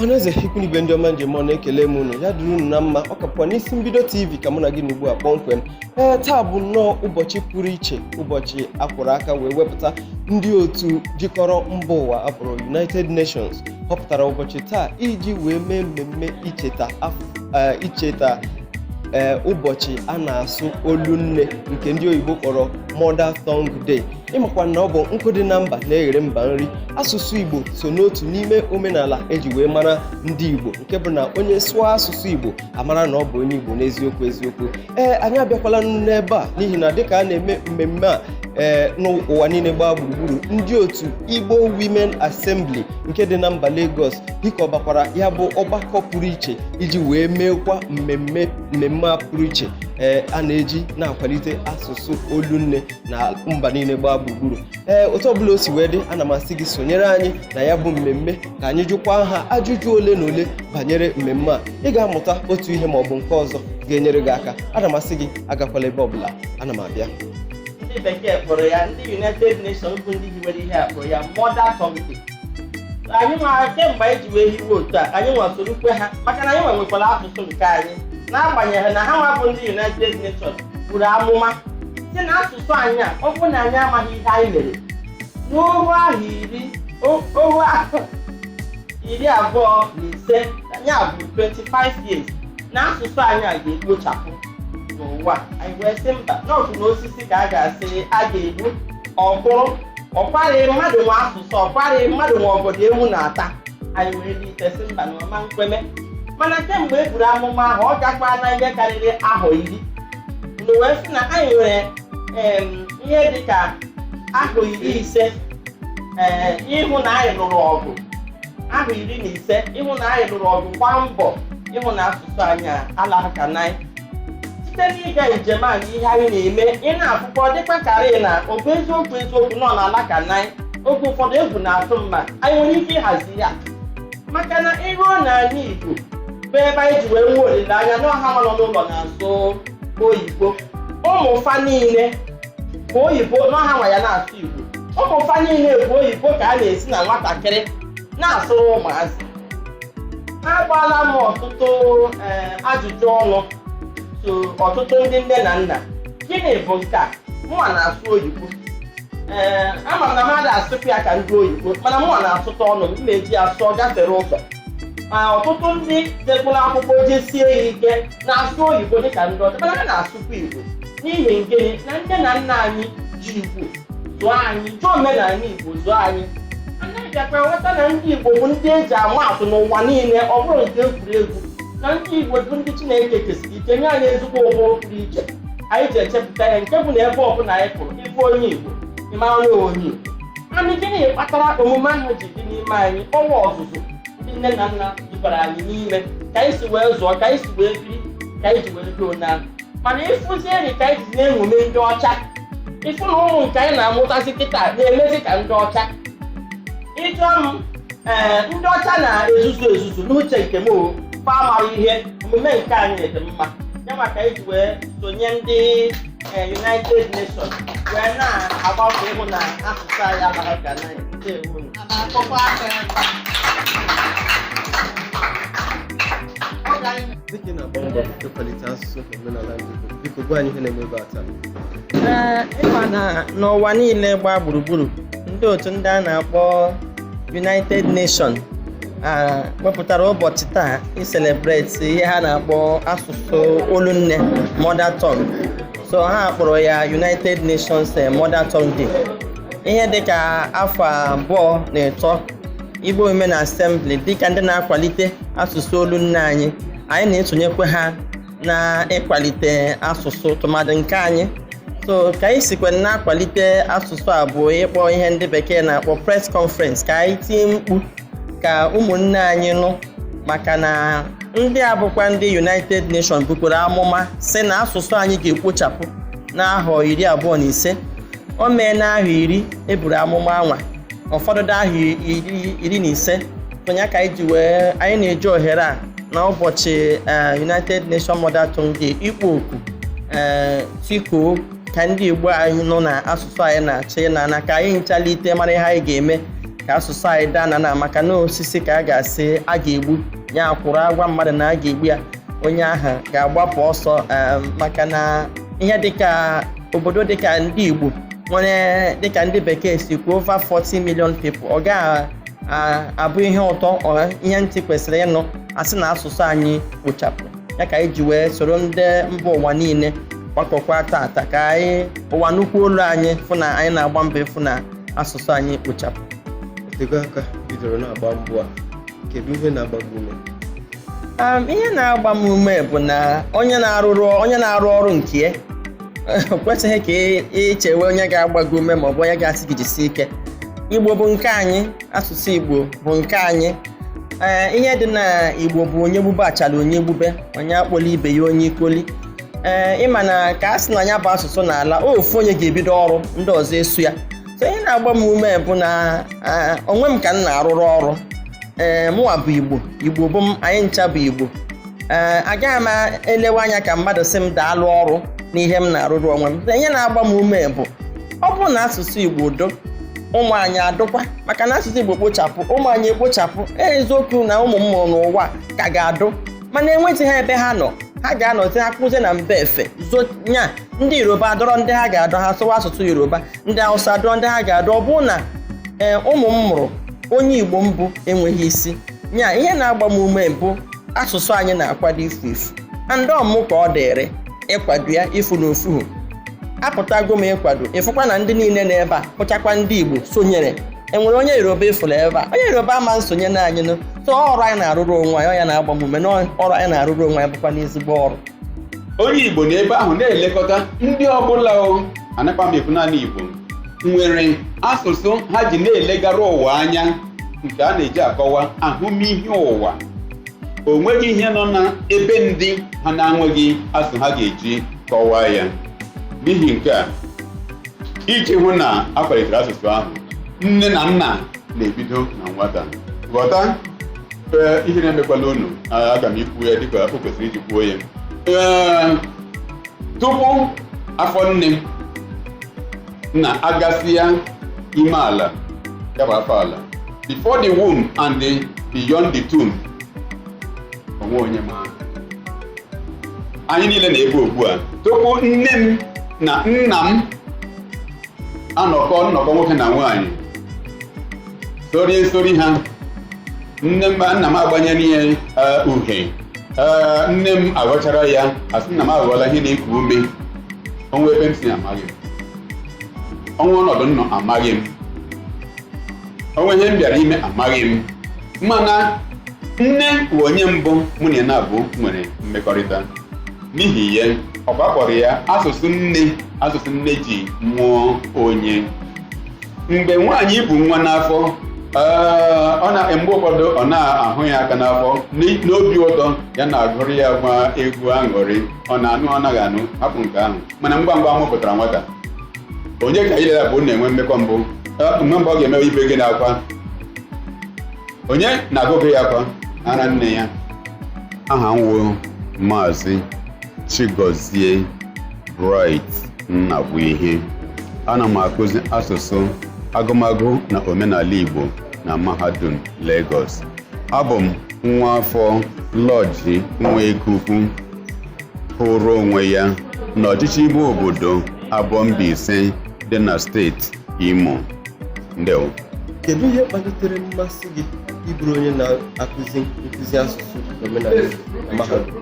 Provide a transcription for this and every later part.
Ọneze ikwu igwe ndị ọma njem na-ekele m unu ya dịrị unu na mma ọ kapụkwa n'isi mbido TV ka mụ na gị n'ugbu a kpọmkwem. Taa bụ nnọọ ụbọchị pụrụ iche, ụbọchị akwụrụ aka wee wepụta ndị otu jikọrọ mba ụwa akpọrọ United Nations họpụtara ụbọchị taa iji wee mee mmemme icheta ụbọchị a na-asụ olu nne nke ndị oyibo kpọrọ Mother Tongue Day. Ịmakwa na ọ bụ nkụ dị na mba na-eghere mba nri. Asụsụ Igbo so n'otu n'ime omenala eji wee mara ndị Igbo, nke bụ na onye sụọ asụsụ Igbo amara na ọ bụ onye Igbo n'eziokwu. Anyị abịakwala n'ebe a n'ihi na dịka a na-eme mmemme a n'ụwa niile gbaa gburugburu, ndị otu Igbo Women Assembly nke dị na mba Lagos hikọbakwara ya bụ ọgbakọ pụrụ iche iji wee meekwa mmemme a pụrụ iche a na-eji na-akwalite asụsụ olu nne na mba niile gbaa gburugburu. Otu ọbụla o si wee dị, ana m asị gị sonyere anyị na ya bụ mmemme ka anyị jụkwa ha ajụjụ ole na ole banyere mmemme a. Ị ga-amụta otu ihe maọbụ nke ọzọ ga-enyere gị aka. Ana m asị gị agakwala ebe ọbụla, ana m abịa. Ndị bekee kpọrọ ya, ndị United Nations bụ ndị hiwere ihe a kpọrọ ya Mother Tongue Day. Anyị nwere kemgbe anyị ji wee hiwe otu a, anyị nwasorukwe ha maka na anyị nwekwara asụsụ nke anyị, n'agbanyeghị na ha nwa bụ ndị United Nations buru amụma si na asụsụ anyị a ọ bụ na anyị amaghị ihe anyị mere n'ohu ahụ iri abụọ na ise, anyị bụ 25 years na asụsụ anyị a ga-ekpochapụ n'ụwa. Anyị wee sị mba, n'ọkụ na osisi ka a ga-asị a ga-egbu ọkwụrụ, ọkwarị mmadụ nwe asụsụ, ọkwarị mmadụ nwe obodo ewu na-ata. Anyị wee dị ite sị mba na ọma nkweme, mana kemgbe e buru amụma ahụ ọ gakwa na ihe karịrị ahọ 10 mgbe wee sị na anyị nwere ihe dịka ahọ 15 ịhụ na anyị lụrụ ọgụ, ahọ 15 ịhụ na anyị lụrụ ọgụ, gbaa mbọ ịhụ na asụsụ anyị alaghaka n'anyị. Site n'ịga njem a na ihe anyị na-eme, ị na-akwụkwọ dịkwa karị na ọ bụ eziokwu nọ n'ala ka n'anyị. Oge ụfọdụ egwu na-atụ mma, anyị nwere ike ịhazi ya maka na ịruo n'ala Igbo bụ ebe anyị ji wee nwee olileanya na ọha nọ n'ụlọ na-asụ oyibo. Ụmụfa niile bụ oyibo n'ọha nwa ya na-asụ Igbo. Ụmụfa niile bụ oyibo ka a na-esi na nwatakịrị na-asụrụ ụmụazị. Agbaala m ọtụtụ ajụjụ ọnụ so ọtụtụ ndị nne na nna, gịnị bụ nke a? Mụnwa na-asụ oyibo, ama m na mmadụ asụkwa ya ka ndị oyibo, mana mụnwa na-asụta ọnụ m na-eji asụ gafere ụzọ. Ọtụtụ ndị dekwara akwụkwọ jesie ya ike na-asụ oyibo dịka ndị ọzọ, mana ha na-asụkwa Igbo n'ihi ngịnị na nne na nna anyị ji Igbo zụọ anyị, ji omenala Igbo zụọ anyị. Anaghị bịakwa ghọta na ndị Igbo bụ ndị eji ama atụ n'ụwa niile, ọ bụrụ nke egwuregwu, na ndị Igbo bụ ndị Chineke kesiri ike nye anyị ezigbo ụbụrụ pụrụ iche anyị ji echepụta ya, nke bụ na ebe ọbụla anyị pụrụ ịbụ onye Igbo ịmara na onye Igbo. Anyị gịnị kpatara omume ahụ ji dị n'ime anyị? Ọnwa ọzụzụ ndị nne na nna dubara anyị n'ime ka anyị si wee zụọ, ka anyị si wee biri, ka anyị ji wee ruo na. Mana ịfụzi eri ka anyị ji na-emume ndị ọcha, ịfụ na ụmụ nke anyị na-amụtasị kịta na-emezi ka ndị ọcha. Ịjụọ m ndị ọcha na-ezuzu n'uche nke m fa mara ihe omume nke anyị dị mma ya, maka anyị ji wee sonye ndị United Nations wee na-agbapụ ịhụ na asụsụ anyị alaghị ka n'anyị. Dịka na-agba mbọ ịkwalite asụsụ omenala ndị Igbo, biko gwa anyị ihe na-eme ebe a taa. Ịma na n'ụwa niile gbaa gburugburu, ndị otu ndị a na-akpọ United Nations wepụtara ụbọchị taa iselebreti ihe ha na-akpọ asụsụ olu nne, Mother Tongue. So ha kpọrọ ya United Nations Mother Tongue Day. Ihe dịka afọ 2 Igbo Women Assembly dịka ndị na-akwalite asụsụ olu nne anyị na-esonyekwa ha na ịkwalite asụsụ tụmadị nke anyị. So ka anyị sikwa na-akwalite asụsụ a bụ ịkpọ ihe ndị bekee na-akpọ press conference, ka anyị tie mkpu ka ụmụnne anyị nụ, maka na ndị a bụkwa ndị United Nations bukwara amụma sị na asụsụ anyị ga-ekpochapụ n'ahọ 25. O mee n'ahọ 10 eburu amụma anwa, ụfọdụ dị ahọ 15. Onye ka anyị na-eji ohere a na ụbọchị United Nations Mother Tongue Day ikpo oku tikuo ka ndị Igbo anyị nọ na asụsụ anyị na-achị na ka anyị nchalite mara ihe anyị ga-eme ka asụsụ anyị daa na maka na osisi ka a ga-asị a ga-egbu ya kwụrụ agwa mmadụ na a ga-egbu ya onye ahụ ga-agbapụ ọsọ maka na ihe dịka obodo dịka ndị Igbo nwere dịka ndị bekee si kwuo over 40 million people ọ ga-abụ ihe ụtọ ihe ntị kwesịrị ịnụ asị na asụsụ anyị kpochapụ ya ka anyị ji wee soro ndị mba ụwa niile gbakọkwa tata ka anyị ụwa nnukwu olu anyị fụ na anyị na-agba mbọ ịfụ na asụsụ anyị kpochapụ. Otego aka bidoro na-agba mbọ a, kedu ihe na-agba gị ume? Ihe na-agba m ume bụ na onye na-arụ ọrụ nke ya o kwesịghị ka ichewe onye ga-agba gị ume maọbụ onye ga-asị gị jisie ike. Igbo bụ nke anyị, asụsụ Igbo bụ nke anyị. Ihe dị na Igbo bụ onye gbube achala onye gbube, onye akpọla ibe ya onye ikoli. Ịma na ka a sị na ya bụ asụsụ n'ala ofu onye ga-ebido ọrụ ndị ọzọ esu ya. So ihe na-agba m ume bụ na onwe m ka m na-arụrụ ọrụ. Mụnwa bụ Igbo, Igbo bụ m, anyị ncha bụ Igbo. Agaghị m elewe anya ka mmadụ sị m daalụ ọrụ n'ihe m na-arụrụ onwe m. Ihe na-agba m ume bụ ọ bụrụ na asụsụ Igbo do, ụmụ anyị adụkwa, maka na asụsụ Igbo kpochapụ, ụmụ anyị ekpochapụ. Eziokwu na ụmụ m mụrụ n'ụwa ka ga-adụ, mana enweghị ha ebe ha nọ. Ha ga-anọzi akụzi na mba efe zonya. Ndị Yoruba adọrọ ndị ha ga-adọ, ha sụwa asụsụ Yoruba. Ndị Hausa adọrọ ndị ha ga-adọ. Ọ bụrụ na ụmụ m mụrụ onye Igbo mbụ enweghị isi nya, ihe na-agba m ume bụ asụsụ anyị na-akwado ifu ndị ọmụ ka ọ dịrị ịkwado ya ifu n'ofuhu. Apụtago m ịkwado ịfụkwa na ndị niile n'ebe a pụchakwa ndị Igbo sonyere. Enwere onye Yoruba ịfụrụ ebe a, onye Yoruba ama nsonye na anyị so ọrụ anyị na-arụrụ onwe anyị, ya na-agba m ume na ọrụ anyị na-arụrụ onwe anyị bụkwa n'ezigbo ọrụ. Onye Igbo n'ebe ahụ na-elekọta ndị ọbụla anakwa m ekwu naanị Igbo nwere asụsụ ha ji na-elegara ụwa anya nke a na-eji akọwa ahụmihe ụwa. O nweghị ihe nọ na ebe ndị ha na-enweghị asụsụ ha ga-eji kọwaa ya. N'ihi nke a, iji hụ na akwalitere asụsụ ahụ, nne na nna na-ebido na nwata. Ghọta ihe na-emekwala unu, aga m ikwu ya dịka o kwesịrị iji kwuo ya. Tupu afọ nne na-agasịa ime ala, ya bụ afọ ala, before the womb and beyond the tomb, onwe onye ma. Anyị niile na-ebe ugbu a, tupu nne m na nna m nnọkọ nwoke na nwaanyị, sori ha, nna m agbanyere ya uhie, nne m aghọchara ya, asị nna m aghọọla ihe na-eku ume. Ọnwa ebe m si amaghị m, ọnwa ọnọdụ nnọ amaghị m, ọnwa ihe m bịara ime amaghị m. Mana nne bụ onye mbụ mụ na ya na-abụ nwere mmekọrịta. N'ihi ya, ọkwa kpọrọ ya asụsụ nne ji mụọ onye. Mgbe nwaanyị bụ nwa n'afọ, mgbe ụfọdụ ọ na-ahụ ya aka n'afọ, n'obi ụtọ ya na-agụrụ ya gwa egwu aṅụrị. Ọ na-anụ, ọ naghị anụ, hapụ nke ahụ. Mana ngwa ngwa mụpụtara nwata, onye ka ilela bụ na-enwe mmekọ mbụ. Mgbe ọ ga-emewe ibe gị n'akwa, onye na-agụgụ ya akwa? Ara nne ya. Aha m wụ Maazị Chigozie Bright Nnabụihe. Ana m akụzi asụsụ, agụmagụ na omenala Igbo na Mahadum Lagos. Abụ m nwa afọ Lọji Nwekuku hụrụ onwe ya n'ọchịchị ime obodo Abọmbaise dị na steeti Imo. Ndewo. Kedu ihe kpalitere mmasị gị ịbụrụ onye na-akụzi asụsụ omenala na mahadum?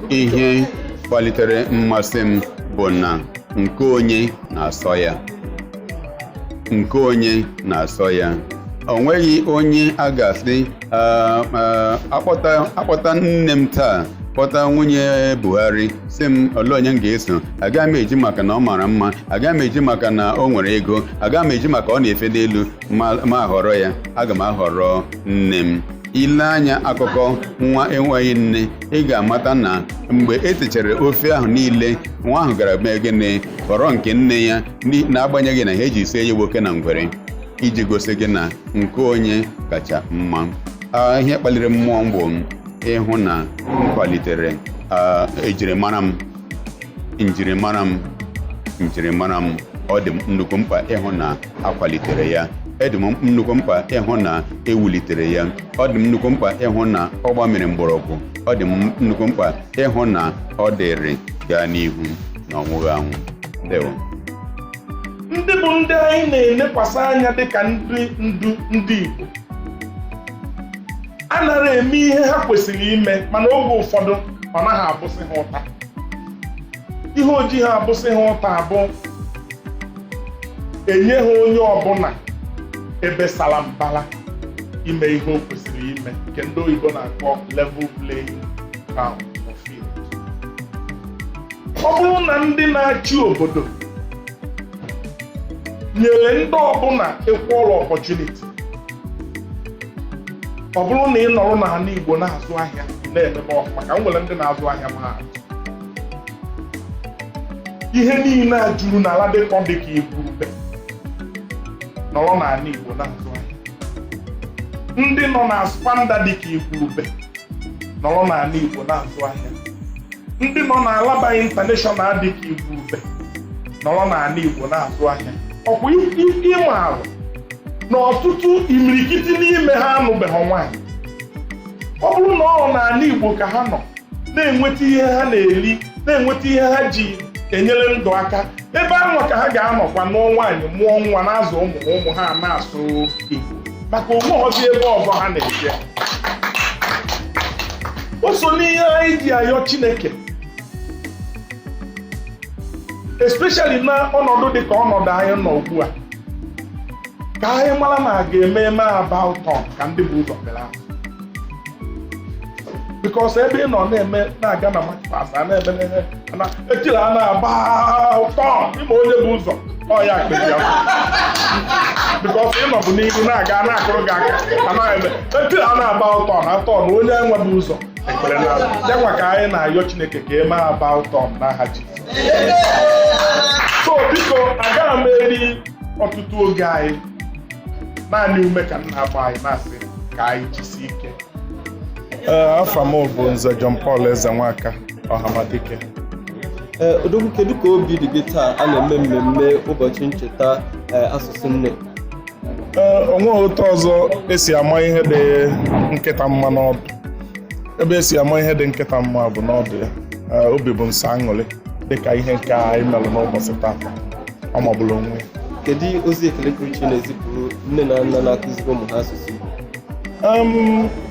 Ihe kpalitere mmasị m bụ na nke onye na-asọ ya. Nke onye na-asọ ya. O nweghị onye a ga-asị akpọta nne m taa, kpọta nwunye Buhari, sị m olee onye m ga-eso. Agaghị m eji maka na ọ mara mma, agaghị m eji maka na o nwere ego, agaghị m eji maka ọ na-efe n'elu ma ahọrọ ya. Aga m ahọrọ nne m. Ile anya akụkọ nwa enweghị nne, ị ga-amata na mgbe etechara ofe ahụ niile, nwa ahụ gara mee gịnị họrọ nke nne ya, na-agbanyeghị na ha eji sie ya nwoke na ngwere, iji gosi gị na nke onye kacha mma. Ihe kpaliri mmụọ m bụ ịhụ na m kwalitere njirimara m. Ọ dị nnukwu mkpa ịhụ na akwalitere ya dị m nnukwu mkpa ịhụ na ewulitere ya, ọ dị m nnukwu mkpa ịhụ na ọ gbamiri mgbọrọgwụ, ọ dị m nnukwu mkpa ịhụ na ọ dịrị gaa n'ihu na ọnwụghị anwụ. Ndewo. Ndị bụ ndị anyị na-elekwasị anya dịka ndị ndu ndị Igbo anaghị eme ihe ha kwesịrị ime, mana oge ụfọdụ ọ naghị abụsị ha ụta. Ihe ojii ha abụsị ha ụta abụ enye ha onye ọbụla ebe sara mbara ime ihe o kwesịrị ime, nke ndị oyibo na-akpọ level playing field. Ọ bụrụ na ndị na-achị obodo nyere ndị ọbụla equal opportunity, ọ bụrụ na ị nọrọ na ha n'Igbo na-azụ ahịa na-emebe ọfụma, ka m nwere ndị na-azụ ahịa mahadum, ihe niile a juru n'ala dịka igwurube nọrọ n'ala Igbo na-azụ ahịa. Ndị nọ na spanda dịka igwurube nọrọ n'ala Igbo na-azụ ahịa. Ndị nọ na Alaba International dịka igwurube nọrọ n'ala Igbo na-azụ ahịa. Ọkwa ịma arụ na ọtụtụ imirikiti n'ime ha anụbeghị nwaanyị. Ọ bụrụ na ọ n'ala Igbo ka ha nọ na-enweta ihe ha na-eri, na-enweta ihe ha ji enyere ndụ aka, ebe ahụ ka ha ga-anọkwa n'ụọ nwaanyị mụọ nwa na-azụ ụmụ ha na-asụ Igbo, maka onweghọzi ebe ọzọ ha na-eje. O so n'ihe anyị ji ayọ Chineke, especially na ọnọdụ dịka ọnọdụ anyị nọ ugbu a, ka anyị mara na a ga-eme eme about turn ka ndị bụ ụzọ bịara. Because ebe ị nọ na-aga na marketplace na-eme etiri a na-agba turn, ịma onye bụ ụzọ ọ ya kpezi ahụ. Because ị nọ bụ n'ihu na-aga na-akụrụ gị aka anaghị eme etiri a na-agba turn na turn onye enweghị ụzọ ekpere na ya nwa ka anyị na-ayọ Chineke ka eme about turn n'aha Jizọs. So biko agaghị m eri ọtụtụ oge anyị, naanị ume ka nna agba anyị na-asị ka anyị jisi ike. Afọ m bụ Nze John Paul Ezenwaka Ọhamadike. Odogwu, kedu ka obi dị gị taa a na-eme mmemme ụbọchị ncheta asụsụ nne? Onweghị otu ọzọ esi ama ihe dị nkịta mma n'ọdụ. Ebe esi ama ihe dị nkịta mma bụ n'ọdụ ya. Obi bụ nsọ aṅụrị dịka ihe nke anyị mere n'ụbọchị taata, ọ magburu onwe ya. Kedu ozi ekele pụrụ iche na-ezipụrụ nne na nna na-akụziri ụmụ ha asụsụ Igbo?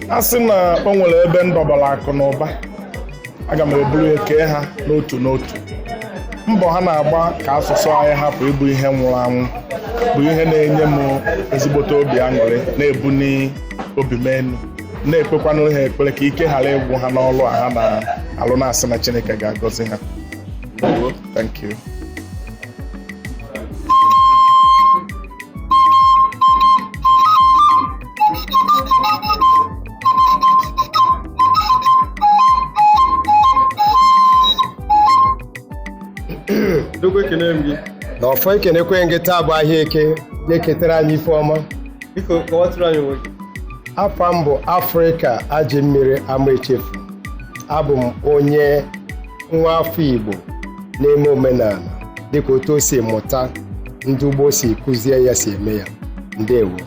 A sị na o nwere ebe ndọbara akụ na ụba, aga m eburu ya kee ha n'otu n'otu. Mbọ ha na-agba ka asụsụ anyị hapụ ịbụ ihe nwụrụ anwụ bụ ihe na-enye m ezigbote obi aṅụrị, na-ebuni obi m elu, na-ekpekwanụ ha ekpere ka ike ghara ịgwụ ha n'ọrụ a ha na-alụ, na-asị na Chineke ga-agọzi ha. Thank you. Dogo ekene m gị. Na ọfọ ekenekwe gị taa bụ ahịa eke na-eketara anyị ife ọma. Biko kọwatụrụ anyị onwe gị. Afọ m bụ Afrịka Ajị Mmiri Ama Echefu. Abụ m onye nwa afọ Igbo na-eme omenala dịka otu o si mụta, ndị ugbo si kụzie ya si eme ya. Ndewo.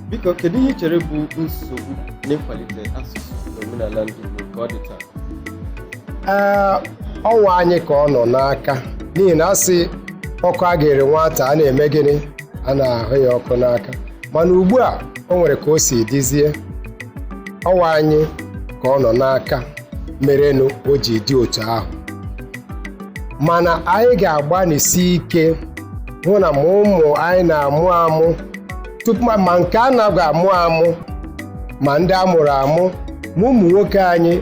Biko kedu ihe i chere bụ nsogbu n'ịkwalite asụsụ na omenala ndị Igbo ka ọ dị taa? Ọnwa anyị ka ọ nọ n'aka, n'ihi na asị ọkụ a ga-ere nwata a na-eme gịnị, a na-ahụ ya ọkụ n'aka. Mana ugbu a o nwere ka o si dizie. Ọnwa anyị ka ọ nọ n'aka merenụ o ji dị otu ahụ. Mana anyị ga-agbanisi ike hụ na ma ụmụ anyị na-amụ amụ tupu ma nke a na-agwa amụ amụ, ma ndị amụrụ amụ, ma ụmụ nwoke anyị,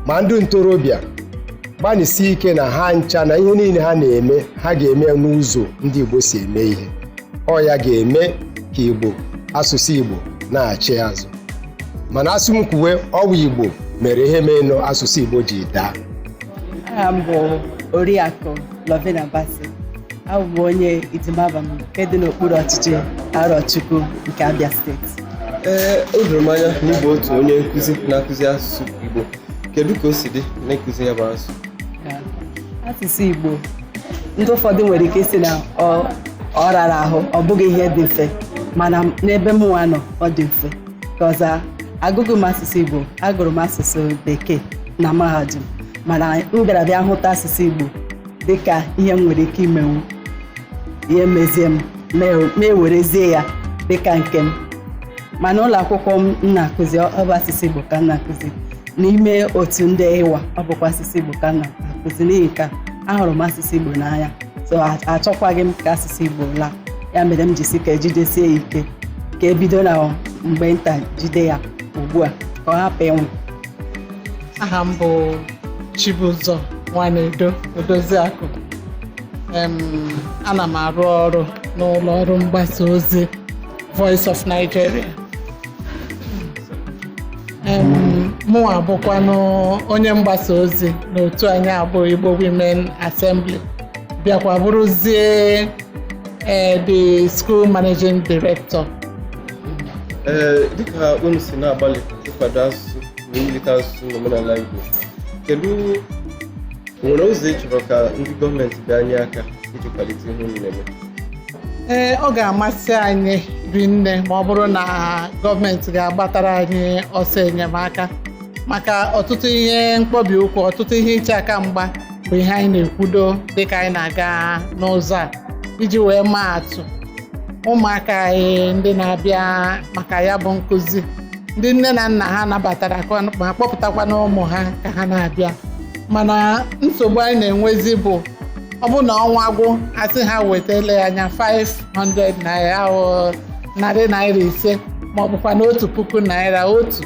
ma ndị ntorobịa, gbanisi ike na ha ncha na ihe niile ha na-eme ha ga-eme n'ụzọ ndị Igbo si eme ihe. Ọ ya ga-eme ka Igbo, asụsụ Igbo na-achị azụ. Mana asụ m kwuwe ọwụ Igbo mere ihe menụ asụsụ Igbo ji daa. Aha m bụ Oriakụ Lovina Basi. Abụ m onye Idimaba nke dị n'okpuru ọchịchị Arochukwu nke Abia steeti. O doro m anya na ịbụ otu onye nkụzi na-akụzi asụsụ Igbo. Kedu ka o si dị na-ekụzi ya bụ asụsụ? Asụsụ Igbo ndị ụfọdụ nwere ike isi na ọ rara ahụ, ọ bụghị ihe dị mfe, mana n'ebe m nwa nọ ọ dị mfe kọza agụgụ m asụsụ Igbo agụrụ m asụsụ Bekee na mahadum mana m bịara bịa hụta asụsụ Igbo dịka ihe m nwere ike imenwu ihe mezie m ma ewerezie ya dịka nke m mana ụlọ akwụkwọ m na-akụzi ọ bụ asụsụ Igbo ka m na-akụzi n'ime otu ndị IWA ọ bụkwa asụsụ Igbo ka m na-akụzi n'ihi nke ahụrụ m asụsụ Igbo n'anya so achọkwaghị m ka asụsụ Igbo laa ya mere m jisi ka ejidesie ya ike ka ebido na mgbe nta jide ya ugbu a ka ọ hapụ ịnwụ. Aha m bụ Chibụzọ Nwanedo Odoziakụ. Ana m arụ ọrụ n'ụlọ ọrụ mgbasa ozi Voice of Nigeria. Mụnwa bụkwanụ onye mgbasa ozi n'otu anyị abụ Igbo Women Assembly, bịakwa bụrụzie the school managing director. Dịka unu si na-agbalị ịkwado asụsụ na iwulite asụsụ n'omenala Igbo, kedu nwere ụzọ ị chọrọ ka ndị gọọmenti bịanye aka iji kwalite ihe unu na-eme? Ọ ga-amasị anyị rinne ma ọ bụrụ na gọọmenti ga-agbatara anyị ọsọ enyemaka maka ọtụtụ ihe mkpọbi ụkwụ, ọtụtụ ihe iche aka mgba bụ ihe anyị na-ekwudo dịka anyị na-aga n'ụzọ a iji wee maa atụ ụmụaka anyị ndị na-abịa maka ya bụ nkụzi, ndị nne na nna ha nabatara ma kpọpụtakwa na ụmụ ha ka ha na-abịa. Mana nsogbu anyị na-enwezi bụ ọ bụ na ọnwa gwụ asị ha wetele anya 500 naira ahụ narị naira 5 ma ọ bụkwa na 1,000 naira otu,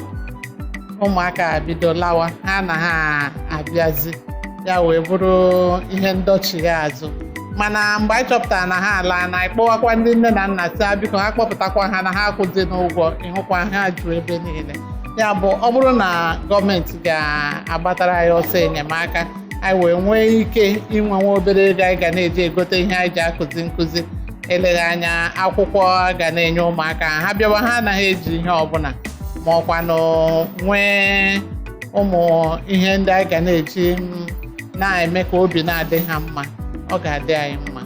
ụmụaka bido lawa ha na ha abịazi ya wee bụrụ ihe ndọchigha azụ. Mana mgbe anyị chọpụtara na ha ala na ịkpọwakwa ndị nne na nna si biko ha kpọpụtakwa ha na ha akwụzi n'ụgwọ, ịhụkwa ha jụ ebe niile. Ya bụ ọ bụrụ na gọọmenti ga-agbatara anyị ọsọ enyemaka anyị wee nwee ike inwenwe obere ego anyị ga na-eji egote ihe anyị ji akụzi nkụzi, eleghị anya akwụkwọ ga na-enye ụmụaka ha bịawa ha anaghị eji ihe ọbụla ma ọkwanụ nwee ụmụ ihe ndị anyị ga na-eji na-eme ka obi na-adị ha mma, ọ ga-adị anyị mma.